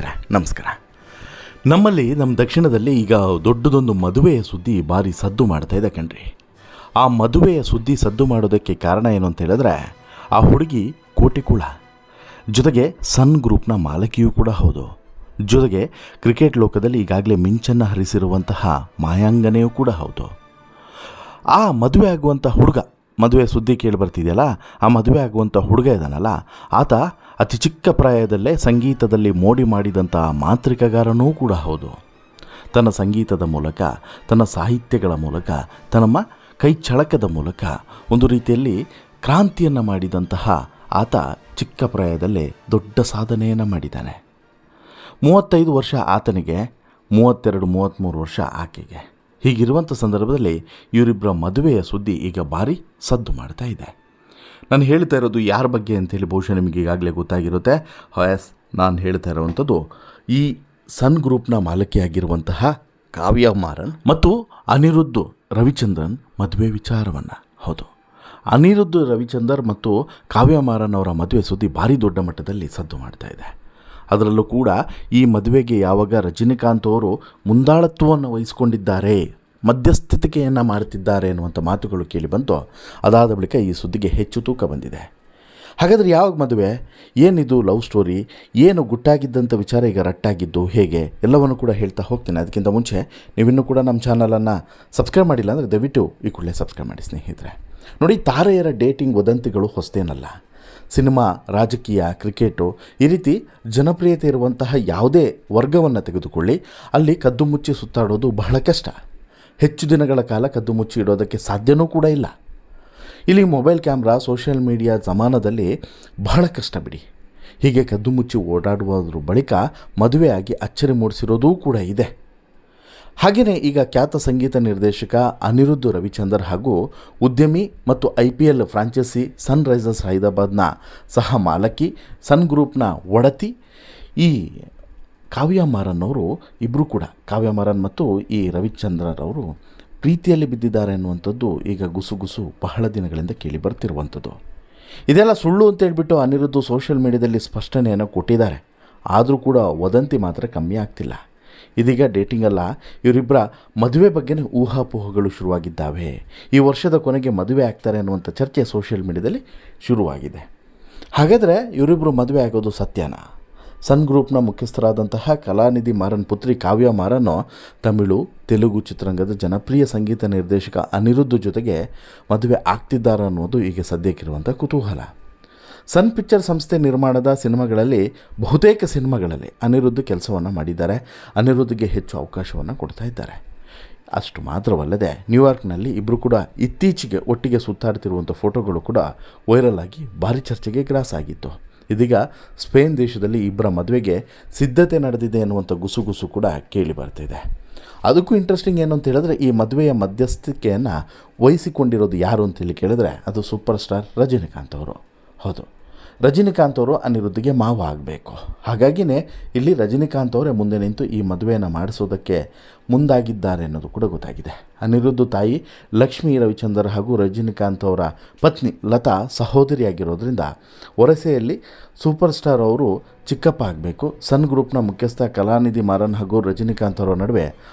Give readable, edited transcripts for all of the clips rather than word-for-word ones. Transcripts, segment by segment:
ಸ್ನೇಹಿತರೆ ನಮಸ್ಕಾರ. ನಮ್ಮಲ್ಲಿ ನಮ್ಮ ದಕ್ಷಿಣದಲ್ಲಿ ಈಗ ದೊಡ್ಡದೊಂದು ಮದುವೆಯ ಸುದ್ದಿ ಭಾರಿ ಸದ್ದು ಮಾಡ್ತಾ ಇದೆ ಕಣ್ರಿ. ಆ ಮದುವೆಯ ಸುದ್ದಿ ಸದ್ದು ಮಾಡೋದಕ್ಕೆ ಕಾರಣ ಏನು ಅಂತ ಹೇಳಿದ್ರೆ, ಆ ಹುಡುಗಿ ಕೋಟಿಕುಳ, ಜೊತೆಗೆ ಸನ್ ಗ್ರೂಪ್ನ ಮಾಲಕಿಯೂ ಕೂಡ ಹೌದು, ಜೊತೆಗೆ ಕ್ರಿಕೆಟ್ ಲೋಕದಲ್ಲಿ ಈಗಾಗಲೇ ಮಿಂಚನ್ನು ಹರಿಸಿರುವಂತಹ ಮಾಯಾಂಗನೆಯೂ ಕೂಡ ಹೌದು. ಆ ಮದುವೆ ಆಗುವಂಥ ಹುಡುಗ, ಮದುವೆ ಸುದ್ದಿ ಕೇಳಿ ಬರ್ತಿದೆಯಲ್ಲ, ಆ ಮದುವೆ ಆಗುವಂಥ ಹುಡುಗ ಇದ್ದಾನಲ್ಲ, ಆತ ಅತಿ ಚಿಕ್ಕ ಪ್ರಾಯದಲ್ಲೇ ಸಂಗೀತದಲ್ಲಿ ಮೋಡಿ ಮಾಡಿದಂಥ ಮಾಂತ್ರಿಕಗಾರನೂ ಕೂಡ ಹೌದು. ತನ್ನ ಸಂಗೀತದ ಮೂಲಕ, ತನ್ನ ಸಾಹಿತ್ಯಗಳ ಮೂಲಕ, ತನ್ನ ಕೈ ಚಳಕದ ಮೂಲಕ ಒಂದು ರೀತಿಯಲ್ಲಿ ಕ್ರಾಂತಿಯನ್ನು ಮಾಡಿದಂತಹ ಆತ ಚಿಕ್ಕ ಪ್ರಾಯದಲ್ಲೇ ದೊಡ್ಡ ಸಾಧನೆಯನ್ನು ಮಾಡಿದ್ದಾನೆ. 35 ವರ್ಷ ಆತನಿಗೆ, 32-33 ವರ್ಷ ಆಕೆಗೆ. ಹೀಗಿರುವಂಥ ಸಂದರ್ಭದಲ್ಲಿ ಇವರಿಬ್ಬರ ಮದುವೆಯ ಸುದ್ದಿ ಈಗ ಭಾರಿ ಸದ್ದು ಮಾಡ್ತಾ ಇದೆ. ನಾನು ಹೇಳ್ತಾ ಇರೋದು ಯಾರ ಬಗ್ಗೆ ಅಂತೇಳಿ ಬಹುಶಃ ನಿಮಗೆ ಈಗಾಗಲೇ ಗೊತ್ತಾಗಿರುತ್ತೆ. ಎಸ್, ನಾನು ಹೇಳ್ತಾ ಇರೋವಂಥದ್ದು ಈ ಸನ್ ಗ್ರೂಪ್ನ ಮಾಲಕಿಯಾಗಿರುವಂತಹ ಕಾವ್ಯ ಮಾರನ್ ಮತ್ತು ಅನಿರುದ್ಧ್ ರವಿಚಂದ್ರನ್ ಮದುವೆ ವಿಚಾರವನ್ನು. ಹೌದು, ಅನಿರುದ್ಧ್ ರವಿಚಂದರ್ ಮತ್ತು ಕಾವ್ಯ ಮಾರನ್ ಅವರ ಮದುವೆ ಸುದ್ದಿ ಭಾರಿ ದೊಡ್ಡ ಮಟ್ಟದಲ್ಲಿ ಸದ್ದು ಮಾಡ್ತಾ ಇದೆ. ಅದರಲ್ಲೂ ಕೂಡ ಈ ಮದುವೆಗೆ ಯಾವಾಗ ರಜನಿಕಾಂತ್ ಅವರು ಮುಂದಾಳತ್ವವನ್ನು ವಹಿಸಿಕೊಂಡಿದ್ದಾರೆ, ಮಧ್ಯಸ್ಥಿತಿಕೆಯನ್ನು ಮಾಡ್ತಿದ್ದಾರೆ ಎನ್ನುವಂಥ ಮಾತುಗಳು ಕೇಳಿ ಬಂತು. ಅದಾದ ಬಳಿಕ ಈ ಸುದ್ದಿಗೆ ಹೆಚ್ಚು ತೂಕ ಬಂದಿದೆ. ಹಾಗಾದರೆ ಯಾವಾಗ ಮದುವೆ, ಏನಿದು ಲವ್ ಸ್ಟೋರಿ, ಏನು ಗುಟ್ಟಾಗಿದ್ದಂಥ ವಿಚಾರ ಈಗ ರಟ್ಟಾಗಿದ್ದು ಹೇಗೆ, ಎಲ್ಲವನ್ನು ಕೂಡ ಹೇಳ್ತಾ ಹೋಗ್ತೇನೆ. ಅದಕ್ಕಿಂತ ಮುಂಚೆ ನೀವಿನ್ನೂ ಕೂಡ ನಮ್ಮ ಚಾನಲನ್ನು ಸಬ್ಸ್ಕ್ರೈಬ್ ಮಾಡಿಲ್ಲ ಅಂದರೆ ದಯವಿಟ್ಟು ಈ ಕೂಡಲೇ ಸಬ್ಸ್ಕ್ರೈಬ್ ಮಾಡಿ ಸ್ನೇಹಿತರೆ. ನೋಡಿ, ತಾರೆಯರ ಡೇಟಿಂಗ್ ವದಂತಿಗಳು ಹೊಸತೇನಲ್ಲ. ಸಿನಿಮಾ, ರಾಜಕೀಯ, ಕ್ರಿಕೆಟು, ಈ ರೀತಿ ಜನಪ್ರಿಯತೆ ಇರುವಂತಹ ಯಾವುದೇ ವರ್ಗವನ್ನು ತೆಗೆದುಕೊಳ್ಳಿ, ಅಲ್ಲಿ ಕದ್ದು ಮುಚ್ಚಿ ಸುತ್ತಾಡೋದು ಬಹಳ ಕಷ್ಟ. ಹೆಚ್ಚು ದಿನಗಳ ಕಾಲ ಕದ್ದು ಮುಚ್ಚಿ ಇಡೋದಕ್ಕೆ ಸಾಧ್ಯವೂ ಕೂಡ ಇಲ್ಲ. ಇಲ್ಲಿ ಮೊಬೈಲ್ ಕ್ಯಾಮ್ರಾ, ಸೋಷಿಯಲ್ ಮೀಡಿಯಾ ಜಮಾನದಲ್ಲಿ ಬಹಳ ಕಷ್ಟ ಬಿಡಿ. ಹೀಗೆ ಕದ್ದು ಮುಚ್ಚಿ ಓಡಾಡುವುದ್ರ ಬಳಿಕ ಮದುವೆಯಾಗಿ ಅಚ್ಚರಿ ಮೂಡಿಸಿರೋದೂ ಕೂಡ ಇದೆ. ಹಾಗೆಯೇ ಈಗ ಖ್ಯಾತ ಸಂಗೀತ ನಿರ್ದೇಶಕ ಅನಿರುದ್ಧ್ ರವಿಚಂದರ್ ಹಾಗೂ ಉದ್ಯಮಿ ಮತ್ತು IPL ಫ್ರಾಂಚೈಸಿ ಸನ್ ರೈಸರ್ಸ್ ಹೈದರಾಬಾದ್ನ ಸಹ ಮಾಲಕಿ, ಸನ್ ಗ್ರೂಪ್ನ ಒಡತಿ ಈ ಕಾವ್ಯ ಮಾರನ್ ಅವರು ಇಬ್ಬರೂ ಕೂಡ, ಕಾವ್ಯ ಮಾರನ್ ಮತ್ತು ಈ ರವಿಚಂದ್ರನ್ ಅವರು ಪ್ರೀತಿಯಲ್ಲಿ ಬಿದ್ದಿದ್ದಾರೆ ಅನ್ನುವಂಥದ್ದು ಈಗ ಗುಸುಗುಸು ಬಹಳ ದಿನಗಳಿಂದ ಕೇಳಿ ಬರ್ತಿರುವಂಥದ್ದು. ಇದೆಲ್ಲ ಸುಳ್ಳು ಅಂತೇಳ್ಬಿಟ್ಟು ಅನಿರುದ್ಧ್ ಸೋಷಿಯಲ್ ಮೀಡಿಯಾದಲ್ಲಿ ಸ್ಪಷ್ಟನೆಯನ್ನು ಕೊಟ್ಟಿದ್ದಾರೆ. ಆದರೂ ಕೂಡ ವದಂತಿ ಮಾತ್ರ ಕಮ್ಮಿ ಆಗ್ತಿಲ್ಲ. ಇದೀಗ ಡೇಟಿಂಗಲ್ಲ, ಇವರಿಬ್ಬರ ಮದುವೆ ಬಗ್ಗೆನೇ ಊಹಾಪೋಹಗಳು ಶುರುವಾಗಿದ್ದಾವೆ. ಈ ವರ್ಷದ ಕೊನೆಗೆ ಮದುವೆ ಆಗ್ತಾರೆ ಅನ್ನುವಂಥ ಚರ್ಚೆ ಸೋಷಿಯಲ್ ಮೀಡಿಯಾದಲ್ಲಿ ಶುರುವಾಗಿದೆ. ಹಾಗಾದರೆ ಇವರಿಬ್ಬರು ಮದುವೆ ಆಗೋದು ಸತ್ಯನಾ? ಸನ್ ಗ್ರೂಪ್ನ ಮುಖ್ಯಸ್ಥರಾದಂತಹ ಕಲಾನಿಧಿ ಮಾರನ್ ಪುತ್ರಿ ಕಾವ್ಯ ಮಾರನ್ ತಮಿಳು, ತೆಲುಗು ಚಿತ್ರರಂಗದ ಜನಪ್ರಿಯ ಸಂಗೀತ ನಿರ್ದೇಶಕ ಅನಿರುದ್ಧ್ ಜೊತೆಗೆ ಮದುವೆ ಆಗ್ತಿದ್ದಾರೆ ಅನ್ನೋದು ಈಗ ಸದ್ಯಕ್ಕಿರುವಂಥ ಕುತೂಹಲ. ಸನ್ ಪಿಕ್ಚರ್ ಸಂಸ್ಥೆ ನಿರ್ಮಾಣದ ಸಿನಿಮಾಗಳಲ್ಲಿ ಬಹುತೇಕ ಸಿನಿಮಾಗಳಲ್ಲಿ ಅನಿರುದ್ಧ್ ಕೆಲಸವನ್ನು ಮಾಡಿದ್ದಾರೆ. ಅನಿರುದ್ಧ್ಗೆ ಹೆಚ್ಚು ಅವಕಾಶವನ್ನು ಕೊಡ್ತಾ ಇದ್ದಾರೆ. ಅಷ್ಟು ಮಾತ್ರವಲ್ಲದೆ ನ್ಯೂಯಾರ್ಕ್ನಲ್ಲಿ ಇಬ್ಬರು ಕೂಡ ಇತ್ತೀಚೆಗೆ ಒಟ್ಟಿಗೆ ಸುತ್ತಾಡ್ತಿರುವಂಥ ಫೋಟೋಗಳು ಕೂಡ ವೈರಲ್ ಆಗಿ ಭಾರಿ ಚರ್ಚೆಗೆ ಗ್ರಾಸಾಗಿತ್ತು. ಇದೀಗ ಸ್ಪೇನ್ ದೇಶದಲ್ಲಿ ಇಬ್ಬರ ಮದುವೆಗೆ ಸಿದ್ಧತೆ ನಡೆದಿದೆ ಎನ್ನುವಂಥ ಗುಸುಗುಸು ಕೂಡ ಕೇಳಿ ಬರ್ತಿದೆ. ಅದಕ್ಕೂ ಇಂಟ್ರೆಸ್ಟಿಂಗ್ ಏನು ಅಂತ ಹೇಳಿದ್ರೆ, ಈ ಮದುವೆಯ ಮಧ್ಯಸ್ಥಿಕೆಯನ್ನು ವಹಿಸಿಕೊಂಡಿರೋದು ಯಾರು ಅಂತೇಳಿ ಕೇಳಿದ್ರೆ ಅದು ಸೂಪರ್ ಸ್ಟಾರ್ ರಜನಿಕಾಂತ್ ಅವರು. ಹೌದು, ರಜನಿಕಾಂತ್ ಅವರು ಅನಿರುದ್ಧ್ಗೆ ಮಾವ ಆಗಬೇಕು. ಹಾಗಾಗಿಯೇ ಇಲ್ಲಿ ರಜನಿಕಾಂತ್ ಅವರೇ ಮುಂದೆ ನಿಂತು ಈ ಮದುವೆಯನ್ನು ಮಾಡಿಸೋದಕ್ಕೆ ಮುಂದಾಗಿದ್ದಾರೆ ಅನ್ನೋದು ಕೂಡ ಗೊತ್ತಾಗಿದೆ. ಅನಿರುದ್ಧ್ ತಾಯಿ ಲಕ್ಷ್ಮೀ ರವಿಚಂದರ್ ಹಾಗೂ ರಜನಿಕಾಂತ್ ಅವರ ಪತ್ನಿ ಲತಾ ಸಹೋದರಿಯಾಗಿರೋದ್ರಿಂದ ಒರಸೆಯಲ್ಲಿ ಸೂಪರ್ ಸ್ಟಾರ್ ಅವರು ಚಿಕ್ಕಪ್ಪ ಆಗಬೇಕು. ಸನ್ ಗ್ರೂಪ್ನ ಮುಖ್ಯಸ್ಥ ಕಲಾನಿಧಿ ಮಾರನ್ ಹಾಗೂ ರಜನಿಕಾಂತ್ ಅವರ ನಡುವೆ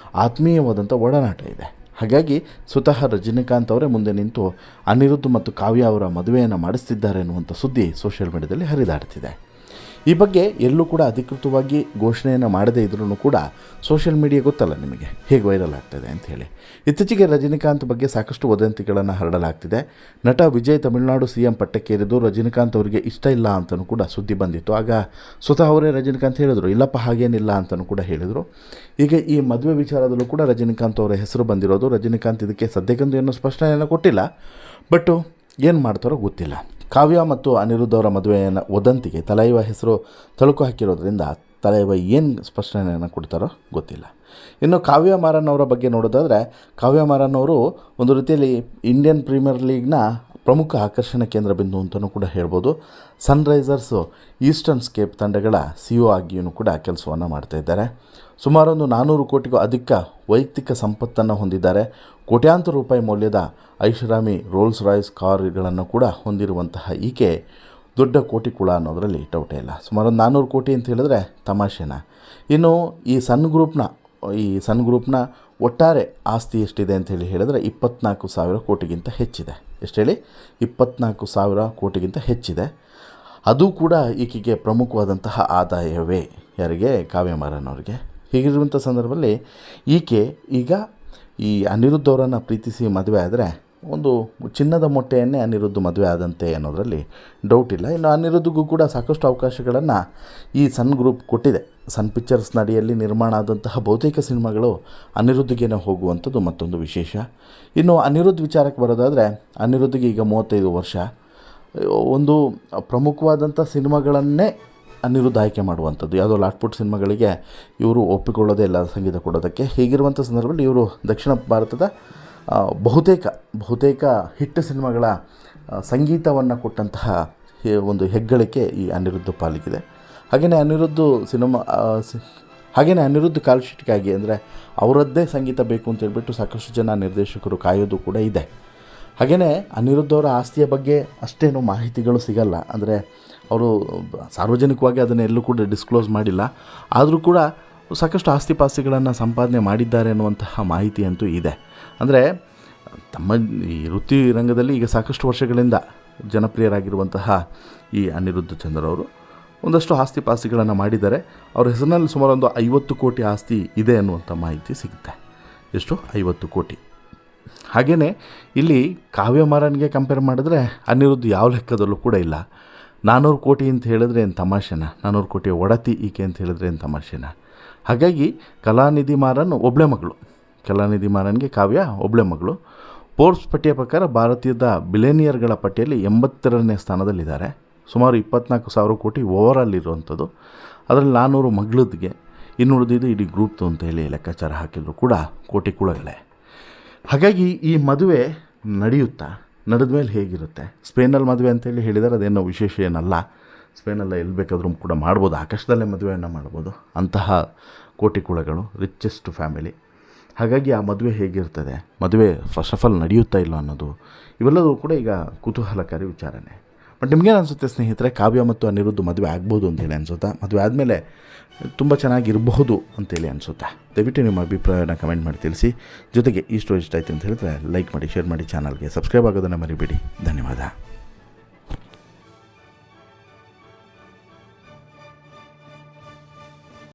ಆತ್ಮೀಯವಾದಂಥ ಒಡನಾಟ ಇದೆ. ಹಾಗಾಗಿ ಸ್ವತಃ ರಜನಿಕಾಂತ್ ಅವರೇ ಮುಂದೆ ನಿಂತು ಅನಿರುದ್ಧ್ ಮತ್ತು ಕಾವ್ಯ ಅವರ ಮದುವೆಯನ್ನು ಮಾಡಿಸ್ತಿದ್ದಾರೆ ಎನ್ನುವಂಥ ಸುದ್ದಿ ಸೋಷಿಯಲ್ ಮೀಡಿಯಾದಲ್ಲಿ ಹರಿದಾಡ್ತಿದೆ. ಈ ಬಗ್ಗೆ ಎಲ್ಲೂ ಕೂಡ ಅಧಿಕೃತವಾಗಿ ಘೋಷಣೆಯನ್ನು ಮಾಡದೇ ಇದ್ರೂ ಕೂಡ ಸೋಷಿಯಲ್ ಮೀಡಿಯಾ ಗೊತ್ತಲ್ಲ ನಿಮಗೆ ಹೇಗೆ ವೈರಲ್ ಆಗ್ತದೆ ಅಂಥೇಳಿ. ಇತ್ತೀಚೆಗೆ ರಜನಿಕಾಂತ್ ಬಗ್ಗೆ ಸಾಕಷ್ಟು ವದಂತಿಗಳನ್ನು ಹರಡಲಾಗ್ತಿದೆ. ನಟ ವಿಜಯ್ ತಮಿಳುನಾಡು CM ಪಟ್ಟಕ್ಕೇರಿದ್ದು ರಜನಿಕಾಂತ್ ಅವರಿಗೆ ಇಷ್ಟ ಇಲ್ಲ ಅಂತಲೂ ಕೂಡ ಸುದ್ದಿ ಬಂದಿತ್ತು. ಆಗ ಸ್ವತಃ ಅವರೇ ರಜನಿಕಾಂತ್ ಹೇಳಿದರು, ಇಲ್ಲಪ್ಪ ಹಾಗೇನಿಲ್ಲ ಅಂತಲೂ ಕೂಡ ಹೇಳಿದರು. ಈಗ ಈ ಮದುವೆ ವಿಚಾರದಲ್ಲೂ ಕೂಡ ರಜನಿಕಾಂತ್ ಅವರ ಹೆಸರು ಬಂದಿರೋದು. ರಜನಿಕಾಂತ್ ಇದಕ್ಕೆ ಸದ್ಯಕ್ಕೊಂದು ಏನೂ ಸ್ಪಷ್ಟನೆಯನ್ನು ಕೊಟ್ಟಿಲ್ಲ, ಬಟ್ ಏನು ಮಾಡ್ತಾರೋ ಗೊತ್ತಿಲ್ಲ. ಕಾವ್ಯ ಮತ್ತು ಅನಿರುದ್ಧ್ ಅವರ ಮದುವೆಯನ್ನು ವದಂತಿಗೆ ತಲೈವ ಹೆಸರು ತಳುಕು ಹಾಕಿರೋದ್ರಿಂದ ತಲೈವ ಏನು ಸ್ಪಷ್ಟನೆಯನ್ನು ಕೊಡ್ತಾರೋ ಗೊತ್ತಿಲ್ಲ. ಇನ್ನು ಕಾವ್ಯ ಮಾರನ್ ಅವರ ಬಗ್ಗೆ ನೋಡೋದಾದರೆ, ಕಾವ್ಯ ಮಾರನ್ ಅವರು ಒಂದು ರೀತಿಯಲ್ಲಿ ಇಂಡಿಯನ್ ಪ್ರೀಮಿಯರ್ ಲೀಗ್ನ ಪ್ರಮುಖ ಆಕರ್ಷಣೆ ಕೇಂದ್ರ ಬಿಂದು ಅಂತಲೂ ಕೂಡ ಹೇಳ್ಬೋದು. ಸನ್ ರೈಸರ್ಸು, ಈಸ್ಟರ್ನ್ ಸ್ಕೇಪ್ ತಂಡಗಳ CEO ಆಗಿಯೂ ಕೂಡ ಕೆಲಸವನ್ನು ಮಾಡ್ತಾಯಿದ್ದಾರೆ. ಸುಮಾರೊಂದು 400 ಕೋಟಿಗೂ ಅಧಿಕ ವೈಯಕ್ತಿಕ ಸಂಪತ್ತನ್ನು ಹೊಂದಿದ್ದಾರೆ. ಕೋಟ್ಯಾಂತರ ರೂಪಾಯಿ ಮೌಲ್ಯದ ಐಷಾರಾಮಿ ರೋಲ್ಸ್ ರಾಯ್ಸ್ ಕಾರುಗಳನ್ನು ಕೂಡ ಹೊಂದಿರುವಂತಹ ಈಕೆ ದೊಡ್ಡ ಕೋಟಿ ಕುಳ ಅನ್ನೋದರಲ್ಲಿ ಡೌಟೇ ಇಲ್ಲ. ಸುಮಾರು ಒಂದು 400 ಕೋಟಿ ಅಂತ ಹೇಳಿದ್ರೆ ತಮಾಷೆನಾ? ಇನ್ನು ಈ ಸನ್ ಗ್ರೂಪ್ನ ಒಟ್ಟಾರೆ ಆಸ್ತಿ ಎಷ್ಟಿದೆ ಅಂತೇಳಿ ಹೇಳಿದ್ರೆ 24,000 ಕೋಟಿಗಿಂತ ಹೆಚ್ಚಿದೆ. ಎಷ್ಟು ಹೇಳಿ? 24,000 ಕೋಟಿಗಿಂತ ಹೆಚ್ಚಿದೆ. ಅದು ಕೂಡ ಈಕೆಗೆ ಪ್ರಮುಖವಾದಂತಹ ಆದಾಯವೇ. ಯಾರಿಗೆ? ಕಾವ್ಯ ಮಾರನ್ ಅವರಿಗೆ. ಹೀಗಿರುವಂಥ ಸಂದರ್ಭದಲ್ಲಿ ಈಕೆ ಈಗ ಈ ಅನಿರುದ್ಧ್ ಅವರನ್ನು ಪ್ರೀತಿಸಿ ಮದುವೆ ಆದರೆ ಒಂದು ಚಿನ್ನದ ಮೊಟ್ಟೆಯನ್ನೇ ಅನಿರುದ್ಧ್ ಮದುವೆ ಆದಂತೆ ಅನ್ನೋದರಲ್ಲಿ ಡೌಟ್ ಇಲ್ಲ. ಇನ್ನು ಅನಿರುದ್ಧಿಗೂ ಕೂಡ ಸಾಕಷ್ಟು ಅವಕಾಶಗಳನ್ನು ಈ ಸನ್ ಗ್ರೂಪ್ ಕೊಟ್ಟಿದೆ. ಸನ್ ಪಿಕ್ಚರ್ಸ್ ಅಡಿಯಲ್ಲಿ ನಿರ್ಮಾಣ ಆದಂತಹ ಬಹುತೇಕ ಸಿನಿಮಾಗಳು ಅನಿರುದ್ಧಿಗೇನೆ ಹೋಗುವಂಥದ್ದು ಮತ್ತೊಂದು ವಿಶೇಷ. ಇನ್ನು ಅನಿರುದ್ಧ್ ವಿಚಾರಕ್ಕೆ ಬರೋದಾದರೆ, ಅನಿರುದ್ಧಿಗೆ ಈಗ 35 ವರ್ಷ. ಒಂದು ಪ್ರಮುಖವಾದಂಥ ಸಿನಿಮಾಗಳನ್ನೇ ಅನಿರುದ್ಧ್ ಆಯ್ಕೆ ಮಾಡುವಂಥದ್ದು. ಯಾವುದೋ ಲಾಟ್ಪುಟ್ ಸಿನಿಮಾಗಳಿಗೆ ಇವರು ಒಪ್ಪಿಕೊಳ್ಳೋದೇ ಇಲ್ಲ ಸಂಗೀತ ಕೊಡೋದಕ್ಕೆ. ಹೀಗಿರುವಂಥ ಸಂದರ್ಭದಲ್ಲಿ ಇವರು ದಕ್ಷಿಣ ಭಾರತದ ಬಹುತೇಕ ಹಿಟ್ ಸಿನಿಮಾಗಳ ಸಂಗೀತವನ್ನು ಕೊಟ್ಟಂತಹ ಒಂದು ಹೆಗ್ಗಳಿಕೆ ಈ ಅನಿರುದ್ಧ್ ಪಾಲಿಗಿದೆ. ಹಾಗೆಯೇ ಅನಿರುದ್ಧ್ ಕಾಲ್ ಶೀಟ್ಗಾಗಿ ಅಂದರೆ ಅವರದ್ದೇ ಸಂಗೀತ ಬೇಕು ಅಂತ ಹೇಳ್ಬಿಟ್ಟು ಸಾಕಷ್ಟು ಜನ ನಿರ್ದೇಶಕರು ಕಾಯೋದು ಕೂಡ ಇದೆ. ಹಾಗೆಯೇ ಅನಿರುದ್ಧ್ ಅವರ ಆಸ್ತಿಯ ಬಗ್ಗೆ ಅಷ್ಟೇನು ಮಾಹಿತಿಗಳು ಸಿಗಲ್ಲ. ಅಂದರೆ ಅವರು ಸಾರ್ವಜನಿಕವಾಗಿ ಅದನ್ನು ಎಲ್ಲೂ ಕೂಡ ಡಿಸ್ಕ್ಲೋಸ್ ಮಾಡಿಲ್ಲ. ಆದರೂ ಕೂಡ ಸಾಕಷ್ಟು ಆಸ್ತಿ ಪಾಸ್ತಿಗಳನ್ನು ಸಂಪಾದನೆ ಮಾಡಿದ್ದಾರೆ ಅನ್ನುವಂತಹ ಮಾಹಿತಿ ಅಂತೂ ಇದೆ. ಅಂದರೆ ತಮ್ಮ ಈ ವೃತ್ತಿ ರಂಗದಲ್ಲಿ ಈಗ ಸಾಕಷ್ಟು ವರ್ಷಗಳಿಂದ ಜನಪ್ರಿಯರಾಗಿರುವಂತಹ ಈ ಅನಿರುದ್ಧ್ ಚಂದ್ರ ಅವರು ಒಂದಷ್ಟು ಆಸ್ತಿ ಪಾಸ್ತಿಗಳನ್ನು ಮಾಡಿದ್ದಾರೆ. ಅವ್ರ ಹೆಸರಿನಲ್ಲಿ ಸುಮಾರು ಒಂದು 50 ಕೋಟಿ ಆಸ್ತಿ ಇದೆ ಅನ್ನುವಂಥ ಮಾಹಿತಿ ಸಿಗುತ್ತೆ. ಎಷ್ಟು? 50 ಕೋಟಿ. ಹಾಗೆಯೇ ಇಲ್ಲಿ ಕಾವ್ಯ ಮಾರನ್ಗೆ ಕಂಪೇರ್ ಮಾಡಿದ್ರೆ ಅನಿರುದ್ಧ್ ಯಾವ ಲೆಕ್ಕದಲ್ಲೂ ಕೂಡ ಇಲ್ಲ. 400 ಕೋಟಿ ಅಂತ ಹೇಳಿದ್ರೆ ಏನು ತಮಾಷೆನಾ? 400 ಕೋಟಿ ಒಡತಿ ಈಕೆ ಅಂತ ಹೇಳಿದ್ರೆ ಏನು ತಮಾಷೆನಾ? ಹಾಗಾಗಿ ಕಲಾನಿಧಿ ಮಾರನ್ ಒಬ್ಬಳೆ ಮಗಳು. ಕಲಾನಿಧಿ ಮಾರನ್ಗೆ ಕಾವ್ಯ ಒಬ್ಬಳೆ ಮಗಳು. ಫೋರ್ಬ್ಸ್ ಪಟ್ಟಿಯ ಪ್ರಕಾರ ಭಾರತೀಯದ ಬಿಲಿಯನಿಯರ್ಗಳ ಪಟ್ಟಿಯಲ್ಲಿ 82ನೇ ಸ್ಥಾನದಲ್ಲಿದ್ದಾರೆ. ಸುಮಾರು 24,000 ಕೋಟಿ ಓವರಾಲ್ ಇರುವಂಥದ್ದು. ಅದರಲ್ಲಿ 400 ಮಗಳದ್ಗೆ, ಇನ್ನುಳಿದಿದ್ದು ಇಡೀ ಗ್ರೂಪ್ದು ಅಂತ ಹೇಳಿ ಲೆಕ್ಕಾಚಾರ ಹಾಕಿದ್ರು ಕೂಡ ಕೋಟಿ ಕುಳಗಳೇ. ಹಾಗಾಗಿ ಈ ಮದುವೆ ನಡೆದ ಮೇಲೆ ಹೇಗಿರುತ್ತೆ? ಸ್ಪೇನಲ್ಲಿ ಮದುವೆ ಅಂತೇಳಿ ಹೇಳಿದರೆ ಅದೇನೋ ವಿಶೇಷ ಏನಲ್ಲ. ಸ್ಪೇನೆಲ್ಲ ಎಲ್ಲಿ ಬೇಕಾದರೂ ಕೂಡ ಮಾಡ್ಬೋದು, ಆಕಾಶದಲ್ಲೇ ಮದುವೆಯನ್ನು ಮಾಡ್ಬೋದು. ಅಂತಹ ಕೋಟಿ ಕುಳಗಳು, ರಿಚೆಸ್ಟ್ ಫ್ಯಾಮಿಲಿ. ಹಾಗಾಗಿ ಆ ಮದುವೆ ಹೇಗಿರ್ತದೆ, ಮದುವೆ ಫಸ್ಟ್ ಆಫ್ ಆಲ್ ನಡೆಯುತ್ತಾ ಇಲ್ಲ ಅನ್ನೋದು ಇವೆಲ್ಲವೂ ಕೂಡ ಈಗ ಕುತೂಹಲಕಾರಿ ವಿಚಾರನೆ. ಬಟ್ ನಿಮಗೇನು ಅನಿಸುತ್ತೆ ಸ್ನೇಹಿತರೆ? ಕಾವ್ಯ ಮತ್ತು ಅನಿರುದ್ಧ್ ಮದುವೆ ಆಗ್ಬೋದು ಅಂತೇಳಿ ಅನಿಸುತ್ತಾ? ಮದುವೆ ಆದಮೇಲೆ ತುಂಬ ಚೆನ್ನಾಗಿರಬಹುದು ಅಂತೇಳಿ ಅನಿಸುತ್ತಾ? ದಯವಿಟ್ಟು ನಿಮ್ಮ ಅಭಿಪ್ರಾಯನ ಕಮೆಂಟ್ ಮಾಡಿ ತಿಳಿಸಿ. ಜೊತೆಗೆ ಈ ಸ್ಟೋರಿ ಇಷ್ಟ ಆಯಿತು ಅಂತ ಹೇಳಿದ್ರೆ ಲೈಕ್ ಮಾಡಿ, ಶೇರ್ ಮಾಡಿ, ಚಾನಲ್ಗೆ ಸಬ್ಸ್ಕ್ರೈಬ್ ಆಗೋದನ್ನು ಮರಿಬೇಡಿ. ಧನ್ಯವಾದ.